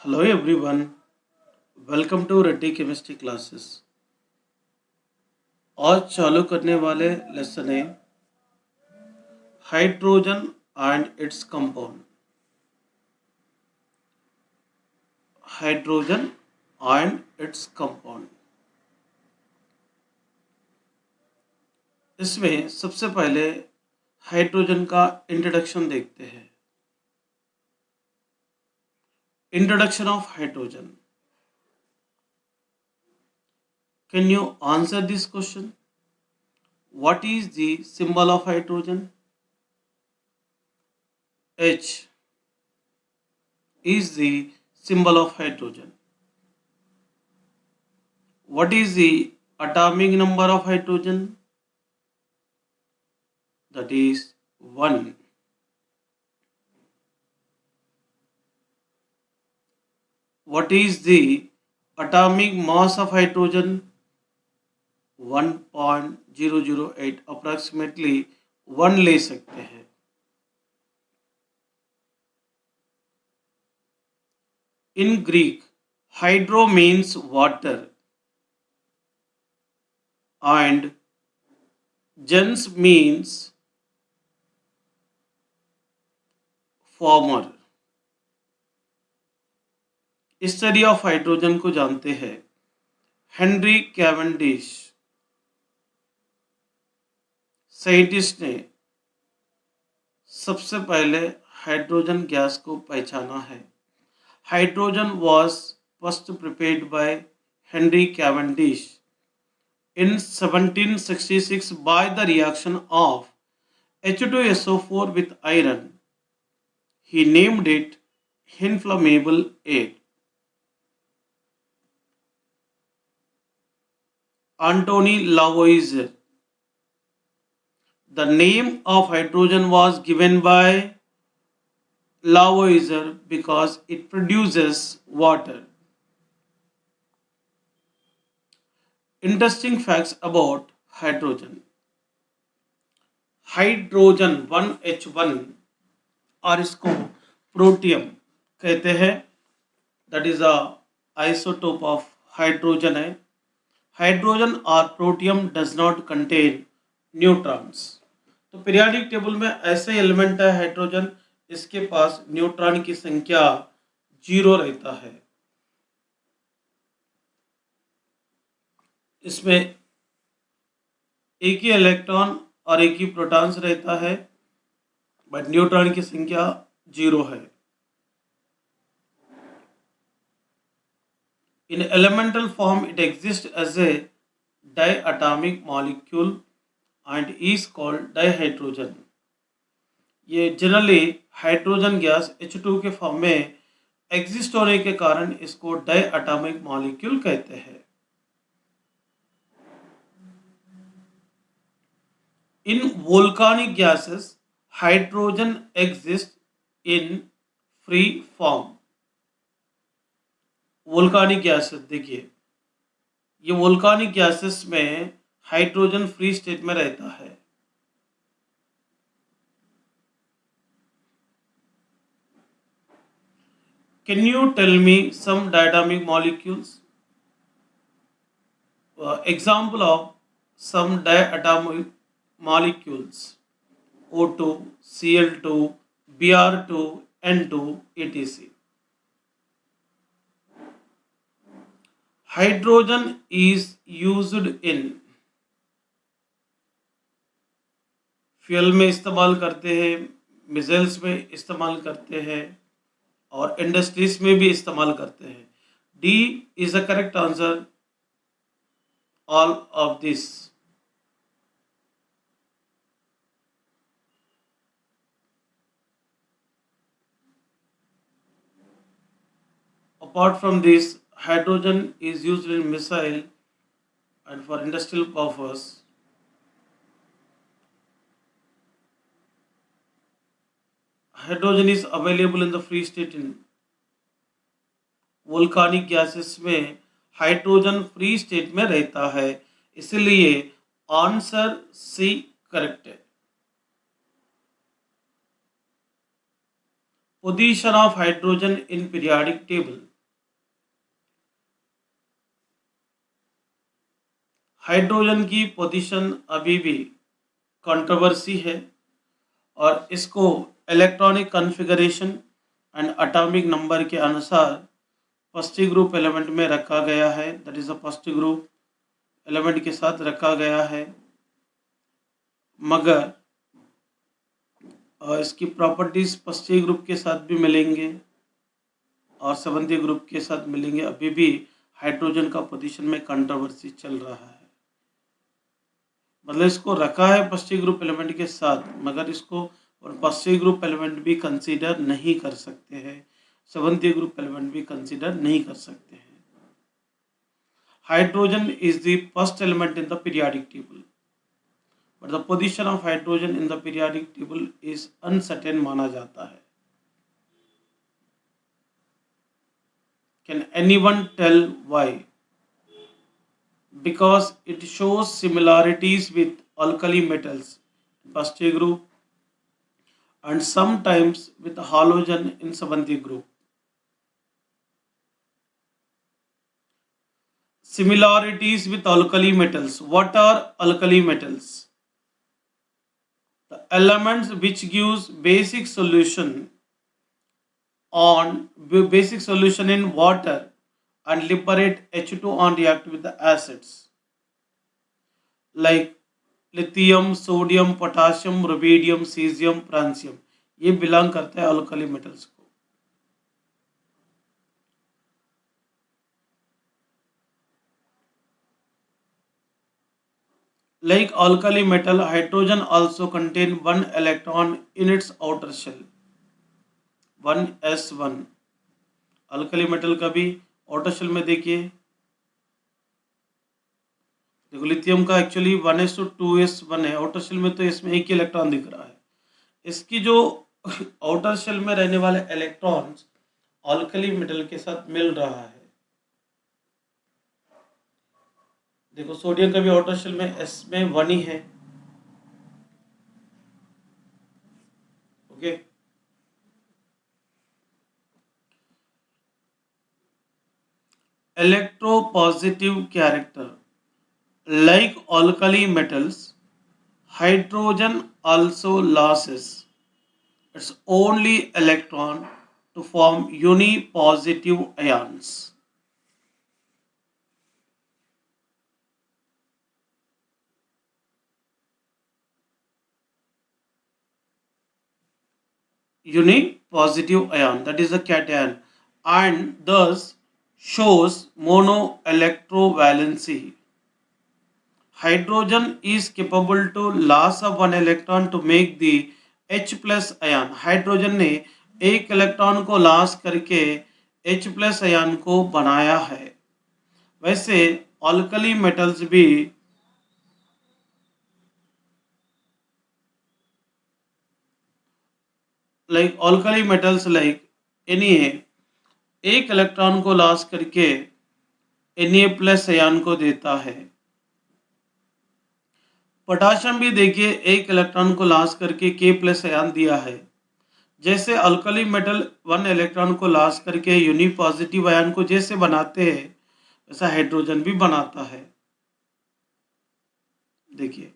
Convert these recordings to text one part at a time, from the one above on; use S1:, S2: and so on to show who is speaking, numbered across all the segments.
S1: Hello everyone, welcome to Reddy chemistry classes. आज चालू करने वाले लेसन है hydrogen and its compound. Hydrogen and its compound. इसमें सबसे पहले हाइड्रोजन का इंट्रोडक्शन देखते हैं। Introduction of hydrogen. Can you answer this question? What is the symbol of hydrogen? H is the symbol of hydrogen. What is the atomic number of hydrogen? That is 1. What is the atomic mass of hydrogen? 1.008, approximately 1 ले सकते हैं। In Greek, hydro means water and gens means former। Study of hydrogen को जानते हैं। Henry Cavendish scientist ने सबसे पहले hydrogen gas को पहचाना है। Hydrogen was first prepared by Henry Cavendish in 1766 by the reaction of H2SO4 with iron. He named it inflammable air. Antony Lavoisier. The name of hydrogen was given by Lavoisier because it produces water. Interesting facts about hydrogen. Hydrogen 1H1 और इसको protium कहते हैं। That is a isotope of hydrogen है। Hydrogen और protium does not contain neutrons. तो periodic table में ऐसे element है हाइड्रोजन, इसके पास न्यूट्रॉन की संख्या 0 रहता है। इसमें एक ही इलेक्ट्रॉन और एक ही प्रोटॉन्स रहता है, बट न्यूट्रॉन की संख्या 0 है। In elemental form, it exists as a diatomic molecule and is called dihydrogen. ये जनरली हाइड्रोजन गैस H2 के फॉर्म में एग्जिस्ट होने के कारण इसको डायटोमिक मॉलिक्यूल कहते हैं। In volcanic gases hydrogen exist in free form. Volcanic gases देखिए, ये वोल्कानिक गैसेस में हाइड्रोजन फ्री स्टेट में रहता है। Can you tell me some diatomic molecules? Example of some diatomic molecules: O2, Cl2, Br2, N2, etc. Hydrogen is used in fuel में इस्तेमाल करते हैं, मिसाइल्स में इस्तेमाल करते हैं और इंडस्ट्रीज में भी इस्तेमाल करते हैं। D is the correct answer all of this. Apart from this, hydrogen is used in missile and for industrial purpose. Hydrogen is available in the free state in volcanic gases में hydrogen free state में रहता है, इसलिए answer C correct है। Position of hydrogen in periodic table. Hydrogen की position अभी भी controversy है और इसको electronic configuration and atomic number के अनुसार फर्स्ट ग्रुप एलिमेंट में रखा गया है, that is a first group element के साथ रखा गया है, मगर इसकी प्रॉपर्टीज फर्स्ट ग्रुप के साथ भी मिलेंगे और सेवंथ ग्रुप के साथ मिलेंगे। अभी भी हाइड्रोजन का पोजीशन में कंट्रोवर्सी चल रहा है, मतलब इसको रखा है फर्स्ट ग्रुप एलिमेंट के साथ, मगर इसको और फर्स्ट ग्रुप एलिमेंट भी कंसीडर नहीं कर सकते हैं, सेवंथ ग्रुप एलिमेंट भी कंसीडर नहीं कर सकते हैं। Hydrogen is the first element in the periodic table, but the position of hydrogen in the periodic table is uncertain माना जाता है। Can anyone tell why? Because it shows similarities with alkali metals in first group and sometimes with halogen in seventh group. Similarities with alkali metals. What are alkali metals? The elements which gives basic solution in water and liberate H2 on react with the acids like lithium, sodium, potassium, rubidium, caesium, francium, ये belong करता है alkali metals को। Like alkali metal, hydrogen also contain one electron in its outer shell, 1s1। Alkali metal का भी outer shell में देखिए, देखो lithium का एक्चुअली 1s2s1 है, आउटर शेल में तो इसमें एक ही इलेक्ट्रॉन दिख रहा है। इसकी जो आउटर शेल में रहने वाले इलेक्ट्रॉन्स अल्कली मेटल के साथ मिल रहा है। देखो सोडियम का भी आउटर शेल में एस में 1 ही है, okay. Electropositive character, like alkali metals, hydrogen also loses its only electron to form unipositive ions. Unipositive ion, that is a cation, and thus shows monoelectrovalency. Hydrogen is capable to loss of one electron to make the H plus ion. Hydrogen ने एक electron को loss करके H plus ion को बनाया है। वैसे alkali metals भी like alkali metals like Na एक इलेक्ट्रॉन को लॉस करके Na प्लस आयन को देता है। पोटाशियम भी देखिए एक इलेक्ट्रॉन को लॉस करके K प्लस आयन दिया है। जैसे अल्कली मेटल 1 इलेक्ट्रॉन को लॉस करके यूनिपॉजिटिव आयन को जैसे बनाते हैं, वैसा हाइड्रोजन भी बनाता है। देखिए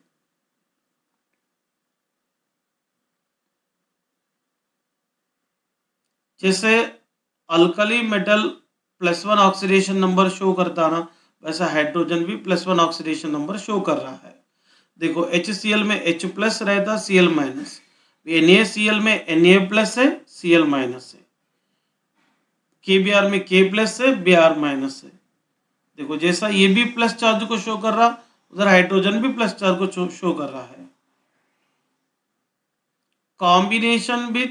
S1: जैसे alkali metal +1 oxidation number show करता ना, वैसा हाइड्रोजन भी +1 ऑक्सीडेशन नंबर शो कर रहा है। देखो HCl में H प्लस रहता, Cl माइनस, NaCl में Na प्लस है, Cl माइनस है, KBr में K प्लस है, Br माइनस है। देखो जैसा ये भी प्लस चार्ज को शो कर रहा, उधर हाइड्रोजन भी प्लस चार्ज को शो कर रहा है। Combination with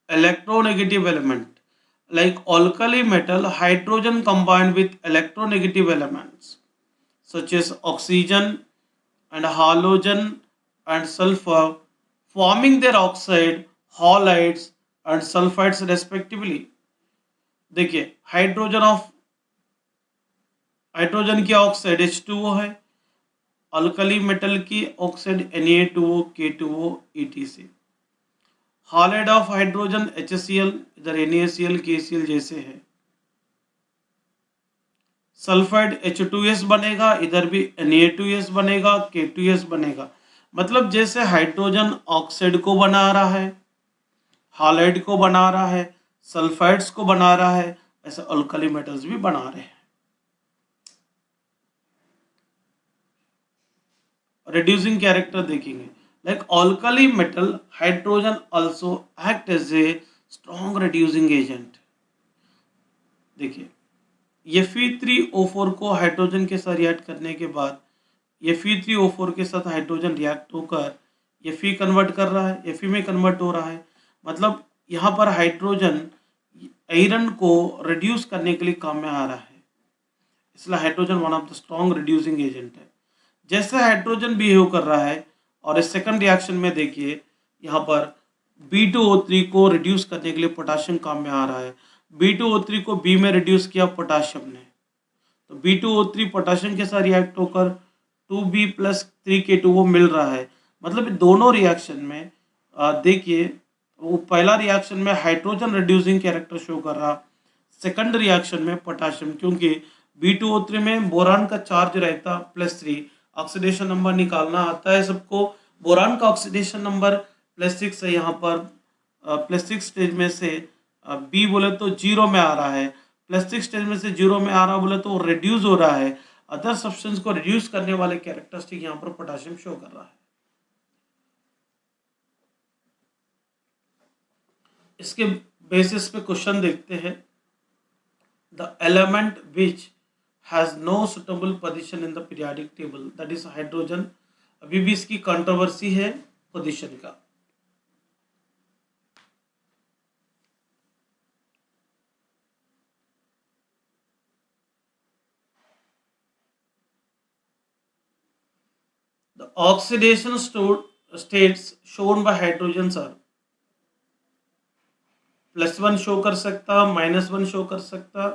S1: electronegative element, like alkali metal, hydrogen combined with electronegative elements such as oxygen and halogen and sulfur, forming their oxide, halides and sulfides respectively. देखिए hydrogen की oxide H2O है, alkali metal की oxide Na2O K2O ETC। Halide of hydrogen HCl, इधर NaCl KCl जैसे है। Sulphide H2S बनेगा, इधर भी Na2S बनेगा, K2S बनेगा। मतलब जैसे हाइड्रोजन ऑक्साइड को बना रहा है, हालाइड को बना रहा है, सल्फाइड्स को बना रहा है, ऐसे अल्कली मेटल्स भी बना रहे हैं। रिड्यूसिंग कैरेक्टर देखेंगे, like alkali metal hydrogen also act as a strong reducing agent. देखिए, Fe3O4 को हाइड्रोजन के साथ रिएक्ट करने के बाद Fe3O4 के साथ हाइड्रोजन रिएक्ट होकर Fe कन्वर्ट कर रहा है, Fe में कन्वर्ट हो रहा है। मतलब यहाँ पर हाइड्रोजन आयरन को रिड्यूस करने के लिए काम में आ रहा है, इसलिए hydrogen one of the strong reducing agent है। जैसे हाइड्रोजन बिहेव कर रहा है, और इस सेकंड रिएक्शन में देखिए यहाँ पर B2O3 को रिड्यूस करने के लिए पोटाशियम काम में आ रहा है। B2O3 को B में रिड्यूस किया पोटाशियम ने, तो B2O3 पोटाशियम के साथ रिएक्ट होकर 2B+3K2 वो मिल रहा है। मतलब दोनों रिएक्शन में देखिए, वो पहला रिएक्शन में हाइड्रोजन रिड्यूसिंग कैरेक्टर शो कर रहा, सेकंड रिएक्शन में पोटाशियम, क्योंकि B2O3 में बोरान का चार्ज रहता +3, ऑक्सीडेशन नंबर निकालना आता है सबको। बोरान का ऑक्सीडेशन नंबर +6 है, यहाँ पर +6 स्टेज में से बी बोले तो जीरो में आ रहा है, +6 स्टेज में से जीरो में आ रहा बोले तो रिड्यूस हो रहा है। अदर सब्सटेंस को रिड्यूस करने वाले कैरेक्टरिस्टिक यहाँ पर पोटाशियम शो कर रहा है। इसके बेसिस पे क्वेश्चन देखते हैं। The element which has no suitable position in the periodic table, that is hydrogen. अभी भी इसकी कंट्रोवर्सी है पोजीशन का। The oxidation states shown by hydrogens are +1 show कर सकता, -1 शो कर सकता,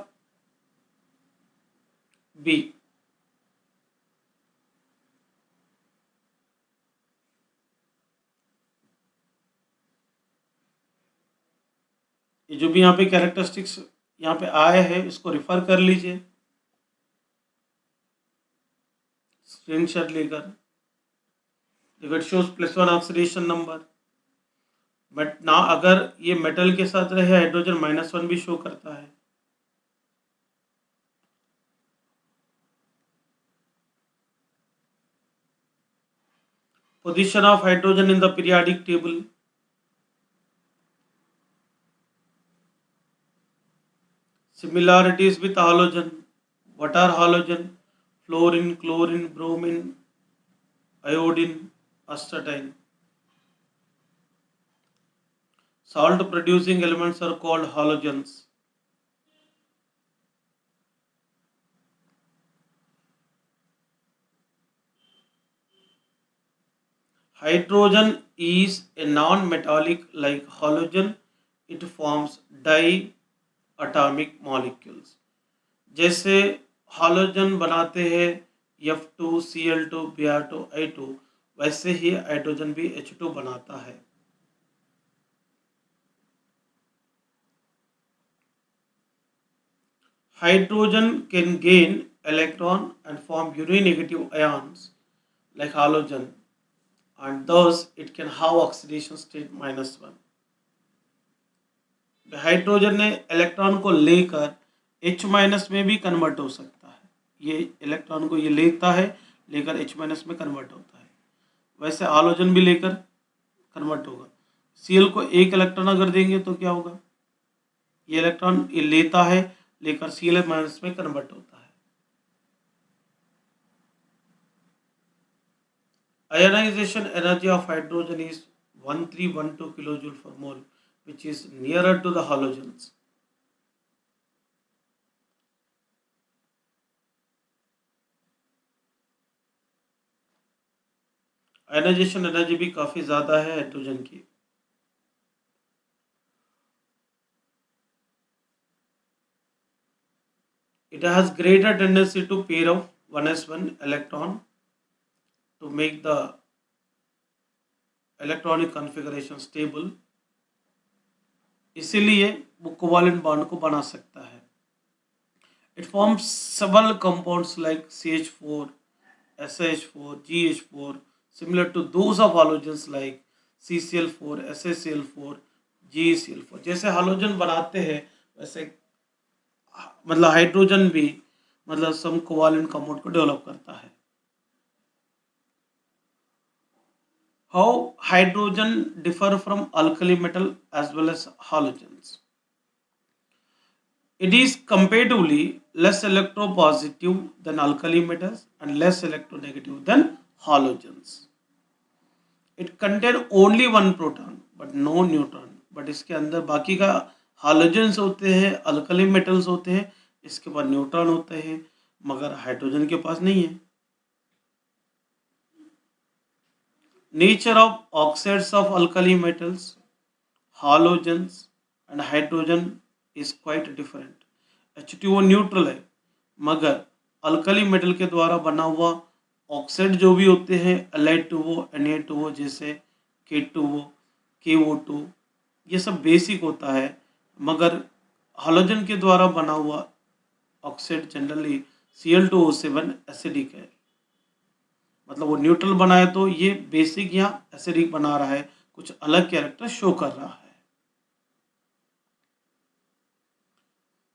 S1: बी। ये जो भी यहाँ पे कैरेक्टरिस्टिक्स यहाँ पे आए हैं, इसको रिफर कर लीजिए स्क्रीनशॉट लेकर। It shows +1 oxidation number, but ना अगर ये मेटल के साथ रहे हाइड्रोजन -1 भी शो करता है। Position of hydrogen in the periodic table, similarities with halogen. What are halogen? Fluorine, chlorine, bromine, iodine, astatine. Salt producing elements are called halogens. Hydrogen is a non-metallic like halogen. It forms diatomic molecules. जैसे halogen बनाते हैं F2Cl2 Br2 I2, वैसे ही hydrogen भी H2 बनाता है। Hydrogen can gain electron and form Uri-negative ions like halogen, and thus it can have oxidation state -1। Hydrogen ने electron को लेकर H- में भी कन्वर्ट हो सकता है। ये इलेक्ट्रॉन को ये लेता है, लेकर H- में कन्वर्ट होता है। वैसे हालोजन भी लेकर कन्वर्ट होगा। Cl को एक इलेक्ट्रॉन अगर देंगे तो क्या होगा, ये इलेक्ट्रॉन ये लेता है, लेकर Cl- में कन्वर्ट होता है। Ionization energy of hydrogen is 1312 kilojoule per mole, which is nearer to the halogens. Ionisation energy भी काफी ज्यादा है हाइड्रोजन की। It has greater tendency to pair of 1s1 electron to make the electronic configuration stable. इसीलिए वो covalent bond को बना सकता है. It forms several compounds like CH4, SH4, GH4, similar to those of halogens like CCl4, SaCl4, GeCl4. जैसे halogen बनाते हैं वैसे मतलब हाइड्रोजन भी मतलब सम कोवालेंट कंपाउंड को डेवलप करता है. How hydrogen differ from alkali metal as well as halogens? It is comparatively less electropositive than alkali metals and less electronegative than halogens. It contain only one proton but no neutron. But इसके अंदर बाकी का हालोजेंस होते हैं, alkali metals होते हैं, इसके पास neutron होते हैं, मगर हाइड्रोजन के पास नहीं है. Nature of oxides of alkali metals, halogens and hydrogen is quite different. H2O neutral है, मगर अल्कली मेटल के द्वारा बना हुआ ऑक्साइड जो भी होते हैं Li2O, Na2O जैसे K2O, KO2 ये सब बेसिक होता है, मगर हालोजन के द्वारा बना हुआ ऑक्साइड जनरली Cl2O7 एसिडिक है. मतलब वो न्यूट्रल बनाए तो ये बेसिक या एसिडिक बना रहा है, कुछ अलग कैरेक्टर शो कर रहा है.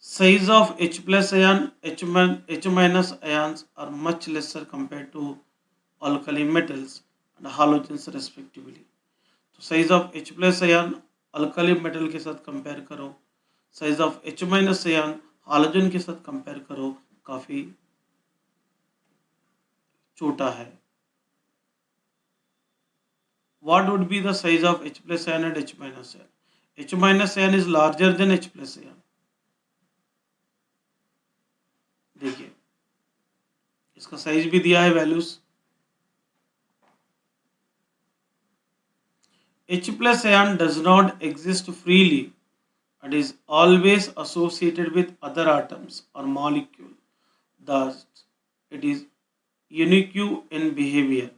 S1: Size of H plus ion, H minus ions are much lesser compared to alkali metals and halogens respectively. तो size of H plus ion alkali metal के साथ कंपेयर करो, size of H minus ion halogen के साथ compare करो, काफी छोटा है. What would be the size of H plus ion and H minus ion? H minus ion is larger than H plus ion. देखिए इसका साइज भी दिया है values. H plus ion does not exist freely and is always associated with other atoms or molecule. Thus, it is unique in behavior.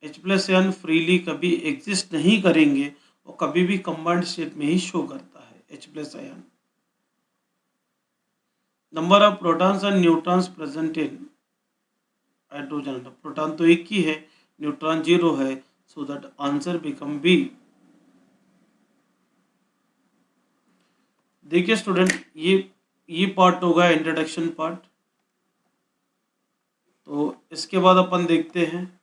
S1: H plus ion freely कभी exist नहीं करेंगे और कभी भी combined state में ही शो करता है. H plus ion. Number of protons and neutrons present in hydrogen. Proton तो एक ही है, न्यूट्रॉन 0 है, so that answer become B. देखिए स्टूडेंट, ये पार्ट होगा इंट्रोडक्शन पार्ट. तो इसके बाद अपन देखते हैं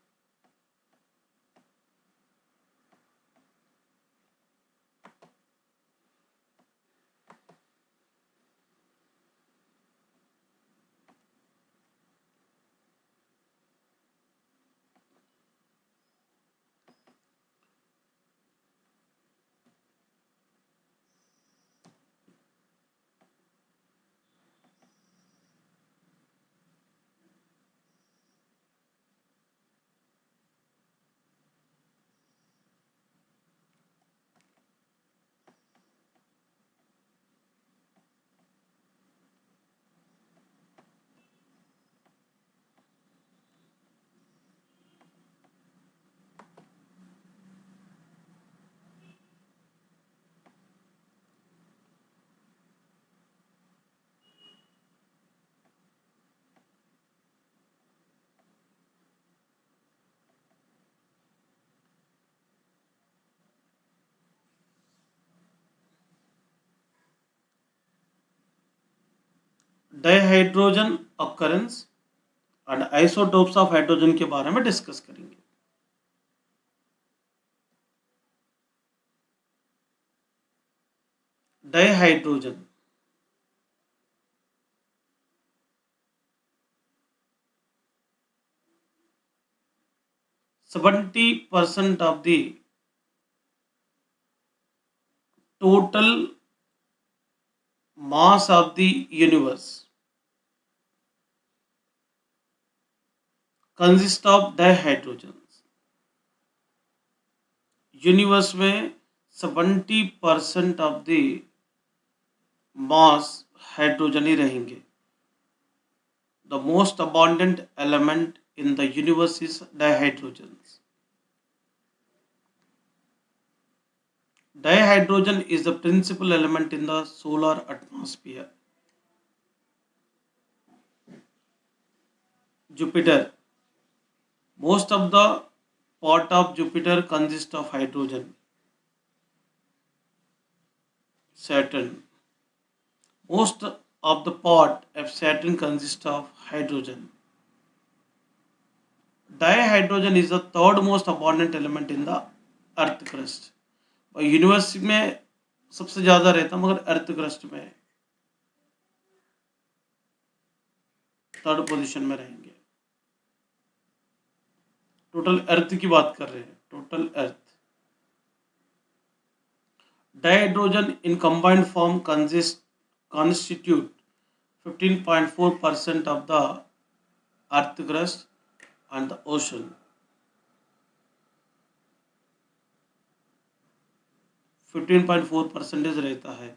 S1: dihydrogen occurrence and isotopes of hydrogen के बारे में डिस्कस करेंगे. Dihydrogen 70% of the total mass of the universe consists of dihydrogens. Universe में 70% ऑफ द मास हाइड्रोजन ही रहेंगे. The most abundant element in the universe is dihydrogens. Dihydrogen is the principal element in the solar atmosphere. Jupiter. Most of the part of Jupiter consists of hydrogen. Saturn. Most of the part of Saturn consists of hydrogen. Dihydrogen is the third most abundant element in the earth crust. और universe में सबसे ज्यादा रहता मगर earth crust में third position में रहेंगे. Total अर्थ की बात कर रहे हैं. Total earth. Dihydrogen in combined form constitute 15.4% of the earth crust and the ocean. 15.4% रहता है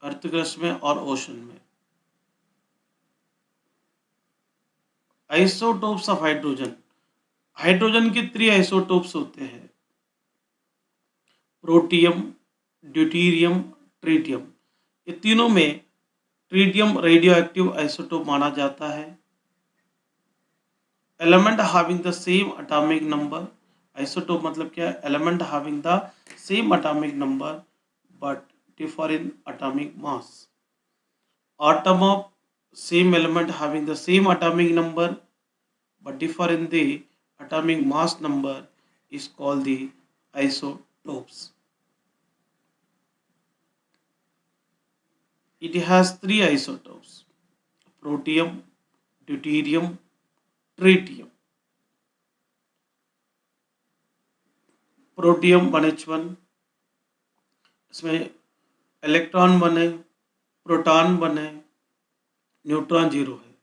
S1: अर्थ क्रस्ट में और ओशन में. Isotopes of hydrogen. हाइड्रोजन के 3 आइसोटोप्स होते हैं. Protium, deuterium, tritium. ये तीनों में ट्रीटियम रेडियो एक्टिव आइसोटोप माना जाता है. Element having the same atomic number. Isotope मतलब क्या है? Element having the same atomic number but differ in atomic mass. Atom of same element having the same atomic number but differ in the atomic mass number is called the isotopes. It has 3 isotopes: protium, deuterium, tritium. Protium 1H1, इसमें electron 1 है, proton 1 है, neutron 0 है.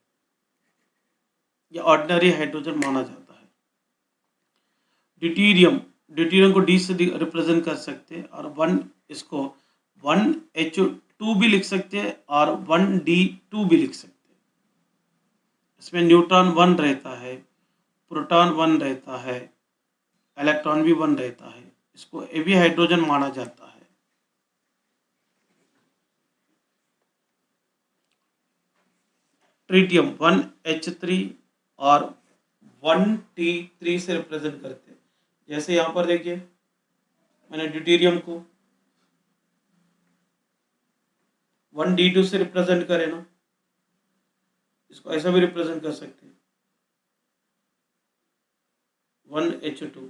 S1: यह ordinary hydrogen माना जाता है. Deuterium, deuterium को D से रिप्रेजेंट कर सकते हैं और 1 इसको 1H2 भी लिख सकते हैं और 1D2 भी लिख सकते हैं. इसमें न्यूट्रॉन 1 रहता है, प्रोटॉन 1 रहता है, इलेक्ट्रॉन भी 1 रहता है. इसको हेवी हाइड्रोजन माना जाता है. ट्रीटियम 1H3 और 1T3 से रिप्रेजेंट करते हैं. जैसे यहां पर देखिए मैंने ड्यूटीरियम को 1D2 से रिप्रेजेंट करे ना, इसको ऐसा भी रिप्रेजेंट कर सकते हैं 1H2.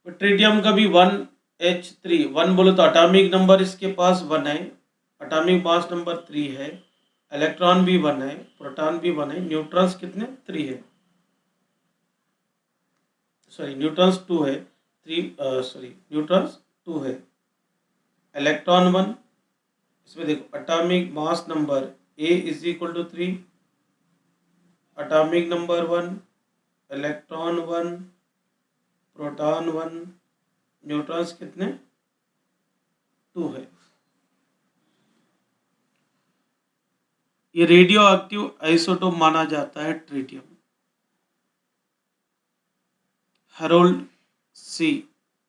S1: ट्रीटियम का भी 1H3. 1 बोले तो एटॉमिक नंबर इसके पास 1 है, एटॉमिक मास नंबर 3 है, इलेक्ट्रॉन भी 1 है, प्रोटॉन भी 1 है, न्यूट्रॉन्स कितने 3 है, सॉरी न्यूट्रॉन्स 2 है, न्यूट्रॉन्स 2 है, इलेक्ट्रॉन 1. इसमें देखो atomic mass number A is equal to 3, atomic number 1, electron 1, proton 1, neutrons कितने 2 है. ये रेडियो एक्टिव आइसोटोप माना जाता है ट्रीटियम. हैरोल्ड सी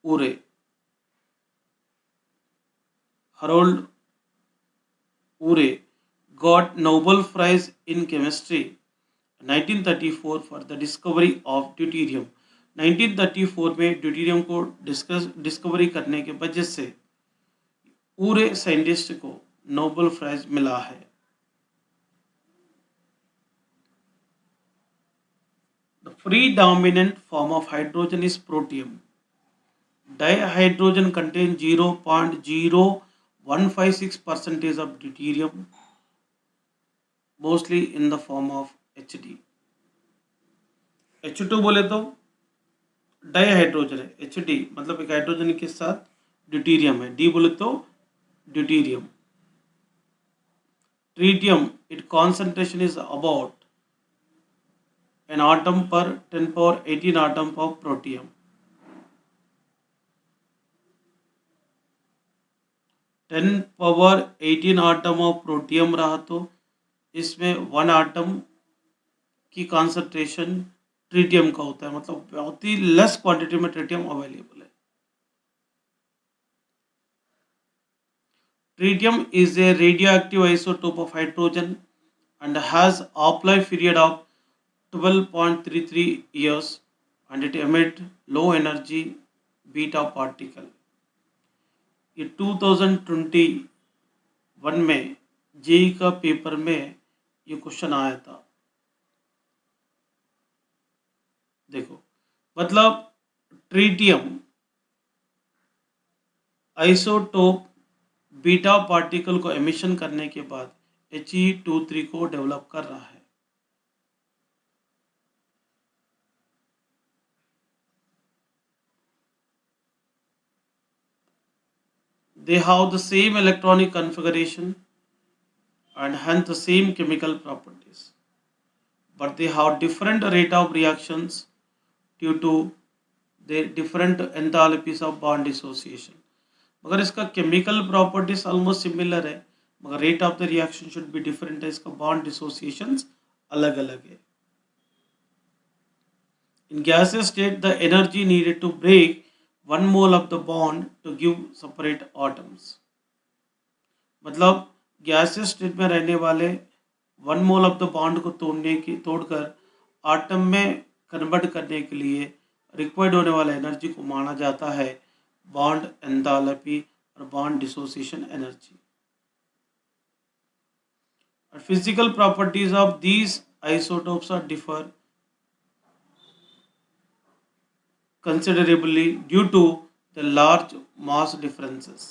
S1: उरे. Harold Urey got Nobel Prize in Chemistry 1934 for the discovery of deuterium. 1934 में ड्यूटीरियम को डिस्कवरी करने के वजह से पूरे साइंटिस्ट को नोबेल प्राइज मिला है. The predominant form of hydrogen is protium. Dihydrogen contains 0.0156% of deuterium, mostly in the form of HD. H2 बोले तो डाइहाइड्रोजन है, HD मतलब एक हाइड्रोजन के साथ ड्यूटीरियम है. D बोले तो deuterium. Tritium, its concentration is about an atom per 10 power 18 atom of protium. 10 power 18 atom of protium रहा तो इसमें 1 आटम की कॉन्सेंट्रेशन ट्रीटियम का होता है. मतलब बहुत ही लेस क्वांटिटी में ट्रीटियम अवेलेबल है. Tritium is a radioactive isotope of hydrogen and has half-life period of 12.33 years and it emit low energy beta particle. ये 2021 में जेई का पेपर में ये क्वेश्चन आया था. देखो मतलब ट्रीटियम आइसोटोप बीटा पार्टिकल को एमिशन करने के बाद He23 को डेवलप कर रहा है. They have the same electronic configuration and hence the same chemical properties, but they have different rate of reactions due to their different enthalpies of bond dissociation. मगर इसका केमिकल प्रॉपर्टीज ऑलमोस्ट सिमिलर है, मगर rate of the reaction should be different है. इसका bond dissociations अलग अलग है. In gases state the energy needed to break 1 mole of the bond to give separate atoms. मतलब गैसेस स्टेट में रहने वाले 1 मोल ऑफ द बॉन्ड को तोड़कर आटम में कन्वर्ट करने के लिए रिक्वायर्ड होने वाला एनर्जी को माना जाता है बॉन्ड एंथैल्पी और bond dissociation energy. Physical properties of these isotopes are differ considerably due to the large mass differences.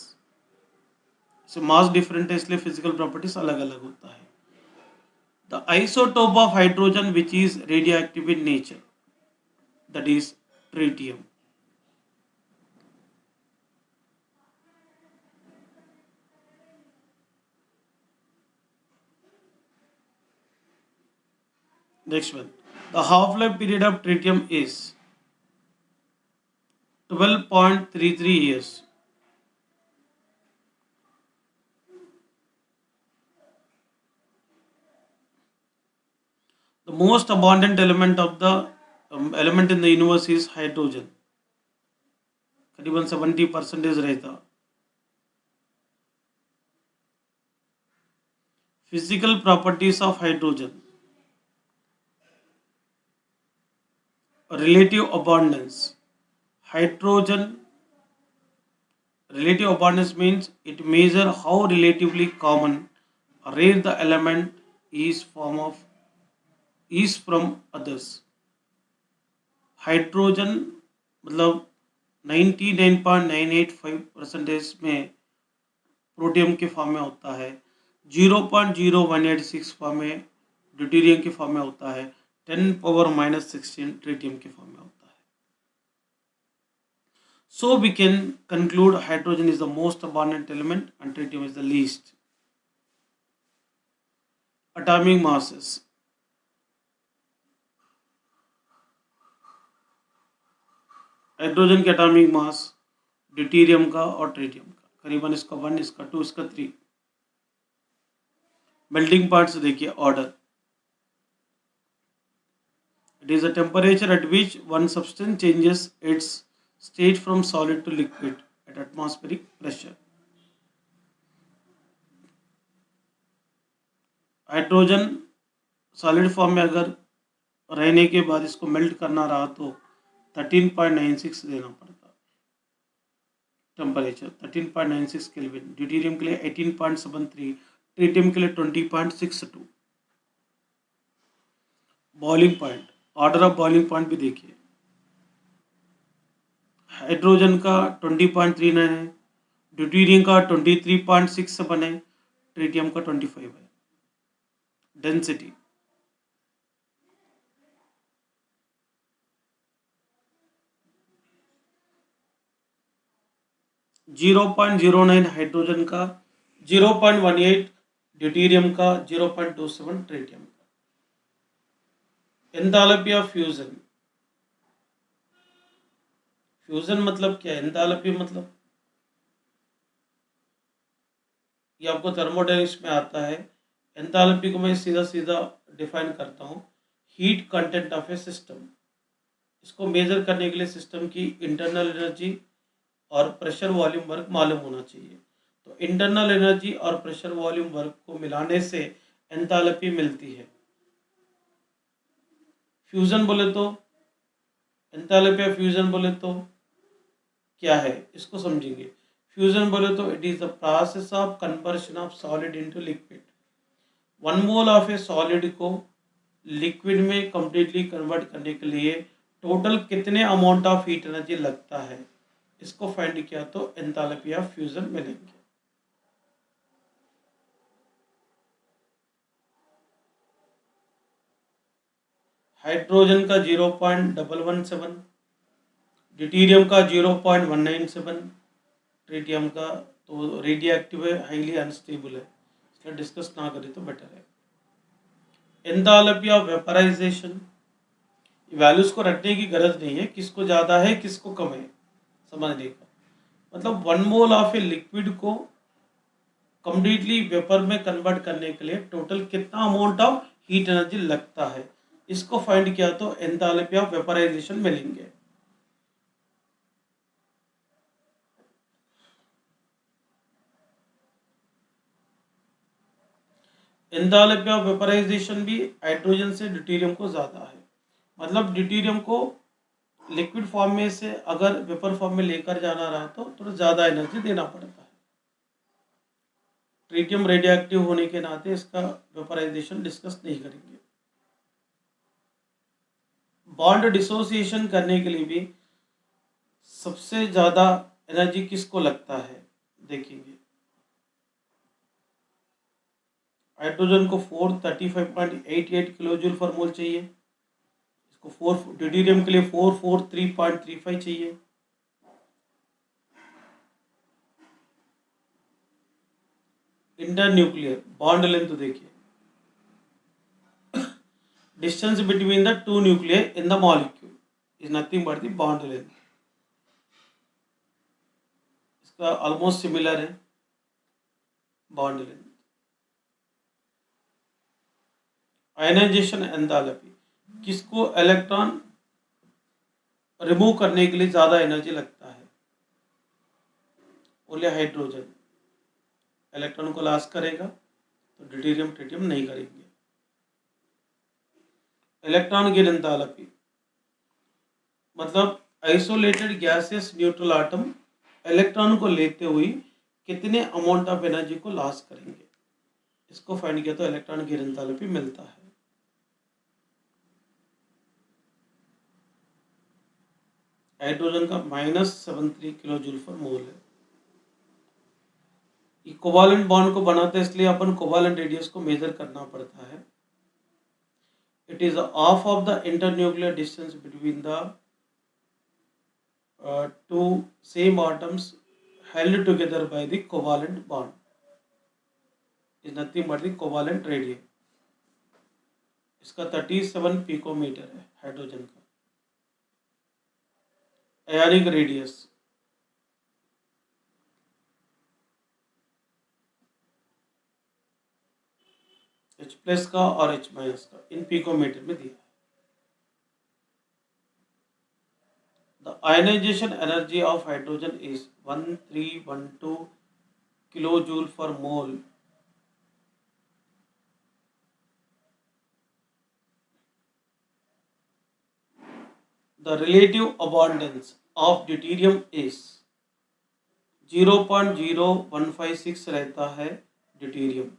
S1: So mass different है इसलिए physical properties अलग अलग होता है. The isotope of hydrogen which is radioactive in nature, that is tritium. Next one, the half-life period of tritium is 12.33 years. The most abundant element of the element in the universe is hydrogen. करीबन 70% रहता. Physical properties of hydrogen. Relative abundance. Hydrogen relative abundance means it measures how relatively common or rare the element is from others. Hydrogen मतलब 99.985% में protium के form में होता है, 0.0186 form में deuterium के फॉर्म में होता है, 10⁻⁻16 ट्रिटियम के फॉर्म में होता है. So we can conclude hydrogen is the most abundant element and tritium is the least. Atomic masses. Hydrogen के एटॉमिक मास ड्यूटेरियम का और ट्रिटियम का करीबन इसका 1, इसका 2, इसका 3. मेल्टिंग पॉइंट से देखिए order. It is a temperature at which one substance changes its state from solid to liquid at atmospheric pressure. Hydrogen solid form में अगर रहने के बाद इसको मेल्ट करना रहा तो 13.96 देना पड़ता टेम्परेचर, 13.96 केल्विन. ड्यूटेरियम के लिए 18.73, ट्रिटियम के लिए 20.62. Boiling point, order of boiling point भी देखिए. हाइड्रोजन का 20.39 है, ड्यूटेरियम का 23.67 है, ट्रिटियम का 25 है. डेंसिटी 0.09 हाइड्रोजन का, 0.18 ड्यूटेरियम का, 0.27 ट्रिटियम का. Enthalpy of fusion. फ्यूजन मतलब क्या है? एंथैल्पी मतलब ये आपको थर्मोडायनेमिक्स में आता है. एंथैल्पी को मैं सीधा सीधा डिफाइन करता हूँ, heat content of A system. इसको मेजर करने के लिए सिस्टम की इंटरनल एनर्जी और प्रेशर वॉल्यूम वर्क मालूम होना चाहिए. तो इंटरनल एनर्जी और प्रेशर वॉल्यूम वर्क को मिलाने से एंथैल्पी मिलती है। फ्यूजन बोले तो, एंथैल्पी या फ्यूजन बोले तो क्या है, इसको समझेंगे। फ्यूजन बोले तो it is the process of conversion of solid into liquid. 1 mole of A solid को लिक्विड में कंप्लीटली कन्वर्ट करने के लिए टोटल कितने अमाउंट ऑफ हीट एनर्जी लगता है, इसको फाइंड किया तो एंथैल्पी ऑफ फ्यूजन मिलेंगे। हाइड्रोजन का 0.117, ड्यूटेरियम का 0.197, ट्रिटियम का तो रेडियो एक्टिव है, हाईली अनस्टेबल है, इसलिए डिस्कस ना करें तो बेटर है। एंथैल्पी ऑफ वेपराइजेशन, वैल्यूज को रटने की गरज नहीं है, किसको ज़्यादा है किसको कम है समझने का। मतलब 1 मोल ऑफ ए लिक्विड को कंप्लीटली वेपर में कन्वर्ट करने के लिए टोटल कितना अमाउंट ऑफ हीट एनर्जी लगता है, इसको फाइंड किया तो एंथैल्पी ऑफ वेपराइजेशन मिलेंगे। एंथैल्पी ऑफ वेपराइजेशन भी हाइड्रोजन से ड्यूटेरियम को ज़्यादा है। मतलब ड्यूटेरियम को लिक्विड फॉर्म में से अगर वेपर फॉर्म में लेकर जाना रहा तो थोड़ा ज़्यादा एनर्जी देना पड़ता है। ट्रिटियम रेडियो एक्टिव होने के नाते इसका वेपराइजेशन डिस्कस नहीं करेंगे। बॉन्ड डिसोसिएशन करने के लिए भी सबसे ज़्यादा एनर्जी किसको लगता है देखेंगे। हाइड्रोजन को 435.88 किलो जूल फॉर मोल चाहिए, इसको 4 ड्यूटेरियम के लिए 443.35 चाहिए। इंटरन्यूक्लियर बॉन्ड लेंथ देखिए, distance between the two nuclear in the molecule is nothing but the bond length, इसका ऑलमोस्ट सिमिलर है बॉन्ड लेंथ। आयनाइजेशन एंथैल्पी, किसको इलेक्ट्रॉन रिमूव करने के लिए ज़्यादा एनर्जी लगता है, बोले हाइड्रोजन। इलेक्ट्रॉन को लॉस करेगा तो ड्यूटेरियम ट्रिटियम नहीं करेंगे। इलेक्ट्रॉन गिवन एंथैल्पी मतलब isolated gases neutral atom electron को लेते हुए कितने अमाउंट ऑफ एनर्जी को लॉस करेंगे, इसको फाइंड किया तो इलेक्ट्रॉन गिवन एंथैल्पी मिलता है। हाइड्रोजन का -73 किलो जूल फॉर मोल है। ये कोवालेंट बॉन्ड को बनाते हैं इसलिए अपन कोवालेंट रेडियस को मेजर करना पड़ता है। It is half of the internuclear distance between the two same atoms held together by the covalent bond is nothing but the covalent radius। इसका 37 पिकोमीटर है हाइड्रोजन का। आयोनिक रेडियस H+ का और H- का इन picometre में दिया है। The ionization energy of hydrogen is 1312 kilojoule per mole. The relative abundance of deuterium is 0.0156 रहता है deuterium.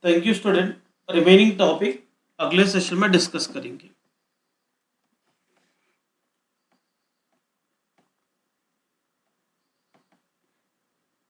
S1: Thank you student, remaining topic अगले सेशन में डिस्कस करेंगे।